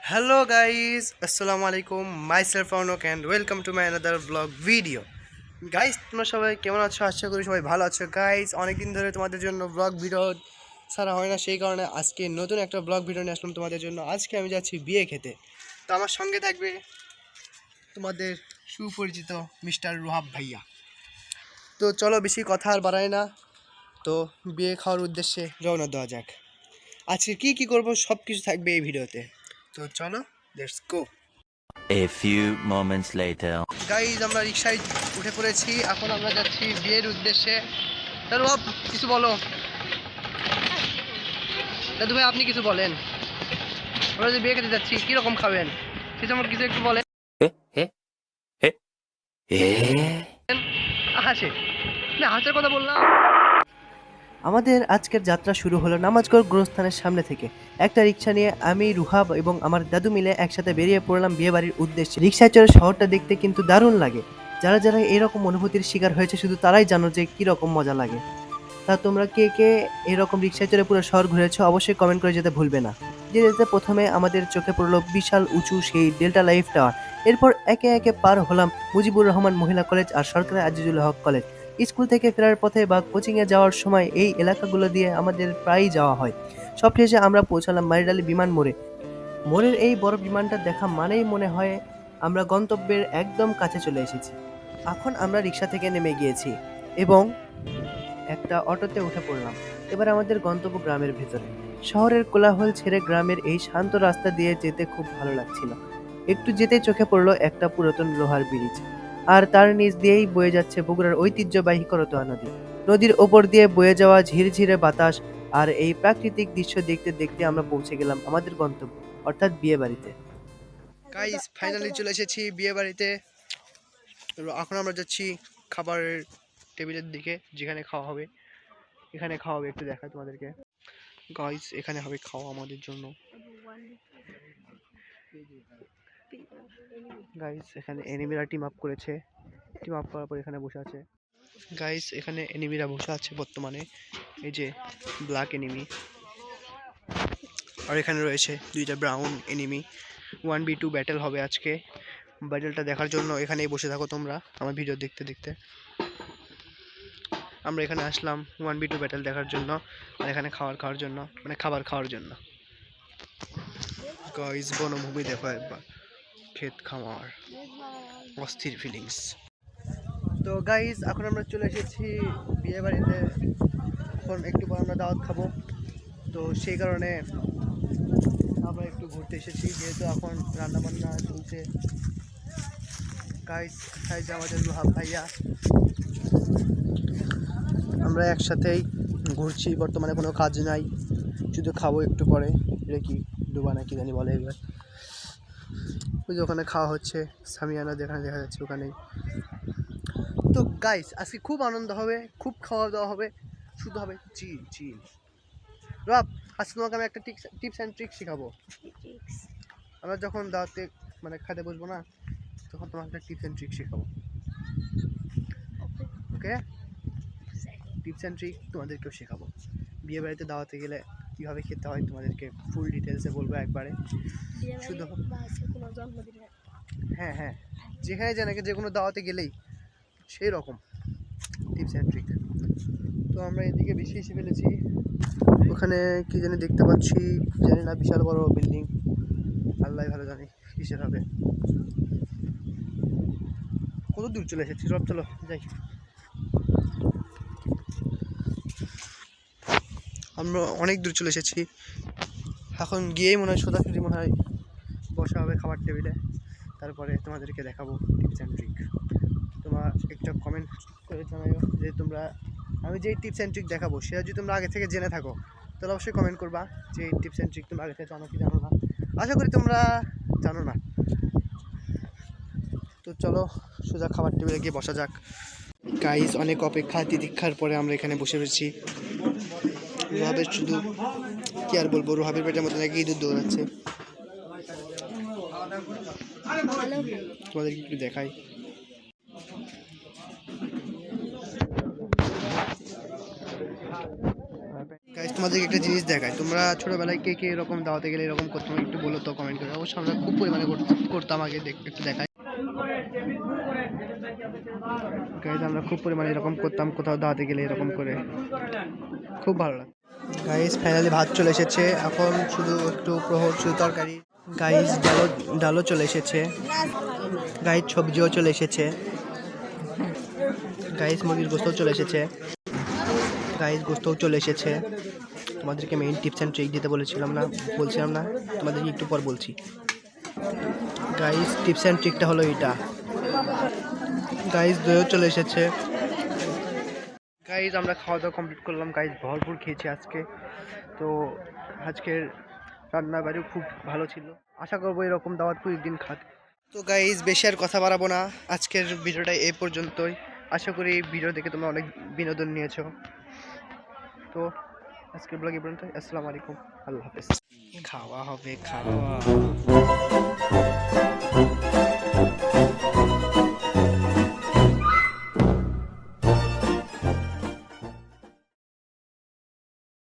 Hello guys, Assalamu alaikum. Myself Aunok and welcome to my another vlog video. Guys, তোমরা সবাই কেমন আছো? আশা করি সবাই ভালো আছো। গাইস, অনেক দিন ধরে তোমাদের জন্য ব্লগ ভিডিও ছাড়া হয় না, সেই কারণে আজকে নতুন একটা ব্লগ ভিডিও নিয়ে আসলাম তোমাদের জন্য। আজকে আমি যাচ্ছি বিয়ে খেতে। তো আমার সঙ্গে থাকবে তোমাদের সুপরিচিত মিস্টার রুহাব ভাইয়া। তো চলো বেশি কথা আর বাড়াই না, তো বিয়ে খাওয়ার উদ্দেশ্যে রওনা দেওয়া যাক। আজকে কি করব সব কিছু থাকবে এই ভিডিওতে। তো চলো, let's go. A few moments later. Guys, আমরা রিক্সায় উঠে পড়েছি, এখন আমরা যাচ্ছি বিয়ের উদ্দেশ্যে। দাদু বাপ, কিছু বলো। দাদু ভাই, আপনি কিছু বলেন। আমরা যে বিয়ে খেতে যাচ্ছি, কীরকম খাবেন সেটা আমার কিছু একটু বলেন। হাসে না, হাসার কথা বললাম। আমাদের আজকের যাত্রা শুরু হলো নামাজগড় গোরস্থানের সামনে থেকে। একটা রিক্সা নিয়ে আমি, রুহাব এবং আমার দাদু মিলে একসাথে বেরিয়ে পড়লাম বিয়ে বাড়ির উদ্দেশ্যে। রিক্সায় চড়ে শহরটা দেখতে কিন্তু দারুণ লাগে। যারা যারা এরকম অনুভূতির শিকার হয়েছে শুধু তারাই জানো যে কীরকম মজা লাগে। তা তোমরা কে কে এরকম রিক্সায় চড়ে পুরো শহর ঘুরেছো অবশ্যই কমেন্ট করে যেতে ভুলবে না। যেতে প্রথমে আমাদের চোখে পড়লো বিশাল উঁচু সেই ডেল্টা লাইফ টাওয়ার। এরপর একে একে পার হলাম মুজিবুর রহমান মহিলা কলেজ আর সরকারি আজিজুল হক কলেজ। স্কুল থেকে ফেরার পথে বা কোচিংয়ে যাওয়ার সময় এই এলাকাগুলো দিয়ে আমাদের প্রায়ই যাওয়া হয়। সবশেষে আমরা পৌঁছালাম মারিডালি বিমান মোড়ে। মোড়ের এই বড় বিমানটা দেখা মানেই মনে হয় আমরা গন্তব্যের একদম কাছে চলে এসেছি। এখন আমরা রিক্সা থেকে নেমে গিয়েছি এবং একটা অটোতে উঠে পড়লাম। এবার আমাদের গন্তব্য গ্রামের ভেতরে। শহরের কোলাহল ছেড়ে গ্রামের এই শান্ত রাস্তা দিয়ে যেতে খুব ভালো লাগছিল। একটু যেতেই চোখে পড়লো একটা পুরাতন লোহার ব্রিজ, আর তার নিচ দিয়েই বয়ে যাচ্ছে বগুড়ার ঐতিহ্যবাহী করতোয়া নদী। নদীর ওপর দিয়ে বয়ে যাওয়া ঝিরঝিরে বাতাস আর এই প্রাকৃতিক দৃশ্য দেখতে দেখতে আমরা পৌঁছে গেলাম আমাদের গন্তব্য, অর্থাৎ বিয়ে বাড়িতে। গাইস, ফাইনালি চলে এসেছি বিয়ে বাড়িতে। এখন আমরা যাচ্ছি খাবারের টেবিলের দিকে, যেখানে খাওয়া হবে। এখানে খাওয়া হবে, একটু দেখাই তোমাদেরকে। গাইস, এখানে হবে খাওয়া আমাদের জন্য। গাইস, এখানে এনিমিরা টিম আপ করেছে। টিম আপ করার পর এখানে বসে আছে। গাইস, এখানে এনিমিরা বসে আছে বর্তমানে, এই যে ব্ল্যাক এনিমি। আর এখানে রয়েছে দুইটা ব্রাউন এনিমি। 1v2 ব্যাটেল হবে আজকে। ব্যাটেলটা দেখার জন্য এখানেই বসে থাকো তোমরা আমার ভিডিও দেখতে দেখতে। আমরা এখানে আসলাম 1v2 ব্যাটেল দেখার জন্য, আর এখানে খাওয়ার জন্য, মানে খাবার খাওয়ার জন্য। গাইস, বনভূমি দেখো একবার, ক্ষেত খামার, অস্থির ফিলিংস। তো গাইস, এখন আমরা চলে এসেছি বিয়ে বাড়িতে। এখন একটু পর আমরা দাওয়াত খাবো, তো সেই কারণে আমরা একটু ঘুরতে এসেছি, যেহেতু এখন রান্না বান্না চলছে। গাইস, যে আমাদের রুহাব ভাইয়া, আমরা একসাথেই ঘুরছি। বর্তমানে কোনো কাজ নাই, শুধু খাবো একটু পরে। এটা কি ডুবা না কি জানি বলে এবার। ওই যে ওখানে খাওয়া হচ্ছে, সামিয়ানা যেখানে দেখা যাচ্ছে ওখানেই। তো গাইস, আজকে খুব আনন্দ হবে, খুব খাওয়া দাওয়া হবে, শুধু হবে চিল চিল। রব, আজকে তোমাকে আমি একটা টিপস অ্যান্ড ট্রিক শেখাবো। আমরা যখন দাওয়াতে মানে খাতে বসবো না, তখন তোমাকে একটা টিপস অ্যান্ড ট্রিক শেখাবো। ওকে, টিপস অ্যান্ড ট্রিক তোমাদেরকেও শেখাবো। বিয়ে বাড়িতে দাওয়াতে গেলে কীভাবে খেতে হয় তোমাদেরকে ফুল ডিটেলসে বলবো একবারে। শুধু হ্যাঁ হ্যাঁ, যেখানে জানাকে যে কোনো দাওয়াতে গেলেই সেই রকম টিপস অ্যান্ড ট্রিক। তো আমরা এদিকে বেশি এসে ফেলেছি। ওখানে কি জানি দেখতে পাচ্ছি, জানি না, বিশাল বড় বিল্ডিং, আল্লাহ ভালো জানি কিসের হবে। কত দূর চলে এসেছি, সব চলো যাই। আমরা অনেক দূর চলে এসেছি, এখন গিয়েই মনে হয় সোজাসুজি মনে হয় বসা হবে খাবার টেবিলে। তারপরে তোমাদেরকে দেখাবো টিপস অ্যান্ড ট্রিক। তোমরা একটা কমেন্ট করে জানাও যে তোমরা, আমি যেই টিপস অ্যান্ড ট্রিক দেখাবো সেটা যদি তোমরা আগে থেকে জেনে থাকো তাহলে অবশ্যই কমেন্ট করবা যে এই টিপস অ্যান্ড ট্রিক তোমরা আগে থেকে জানো কি জানো না। আশা করি তোমরা জানো না। তো চলো সোজা খাবার টেবিলে গিয়ে বসা যাক। গাইস, অনেক অপেক্ষা তিতিক্ষার পরে আমরা এখানে বসে পেরেছি। রুহাবের শুধু কি আর বলবো, রুহাবের পেটের মধ্যে নাকি ইঁদুর দৌড়াচ্ছে। তোমাদেরকে একটু দেখাই। গাইস, তোমাদেরকে একটা জিনিস দেখাই, তোমরা ছোটবেলায় কে কে এরকম দাওয়াতে গেলে এরকম করতো একটু বলো তো কমেন্ট করে। অবশ্য আমরা খুব পরিমাণে করতাম আগে, একটু দেখাই গাইজ, আমরা খুব পরিমাণে এরকম করতাম কোথাও দাওয়াতে গেলে এরকম করে, খুব ভালো লাগে। গাইজ ফাইনালি ভাত চলে এসেছে, এখন শুধু একটু প্রহর শুধু তরকারি। গাইজ ডালও চলে এসেছে, গাইজ সবজিও চলে এসেছে, গাইজ মুরগির গোস্তও চলে এসেছে, গাইজ গোস্তও চলে এসেছে। তোমাদেরকে মেইন টিপস অ্যান্ড ট্রিক দিতে বলছিলাম না, তোমাদেরকে একটু পর বলছি। গাইজ টিপস অ্যান্ড ট্রিকটা হলো এটা। গাইজ দইও চলে এসেছে। গাইজ আমরা খাওয়া দাওয়া কমপ্লিট করলাম, গাইজ ভরপুর খেয়েছি আজকে। তো আজকের রান্নার বাড়িও খুব ভালো ছিল, আশা করবো এরকম দাওয়াত প্রতিদিন খাতে। তো গাইজ বেশি আর কথা বাড়াবো না, আজকের ভিডিওটা এই পর্যন্তই। আশা করি ভিডিও দেখে তোমরা অনেক বিনোদন নিয়েছো। তো আজকের ব্লগ এই পর্যন্তই। আসসালামু আলাইকুম, আল্লাহ হাফেজ। খাওয়া হবে খাওয়া।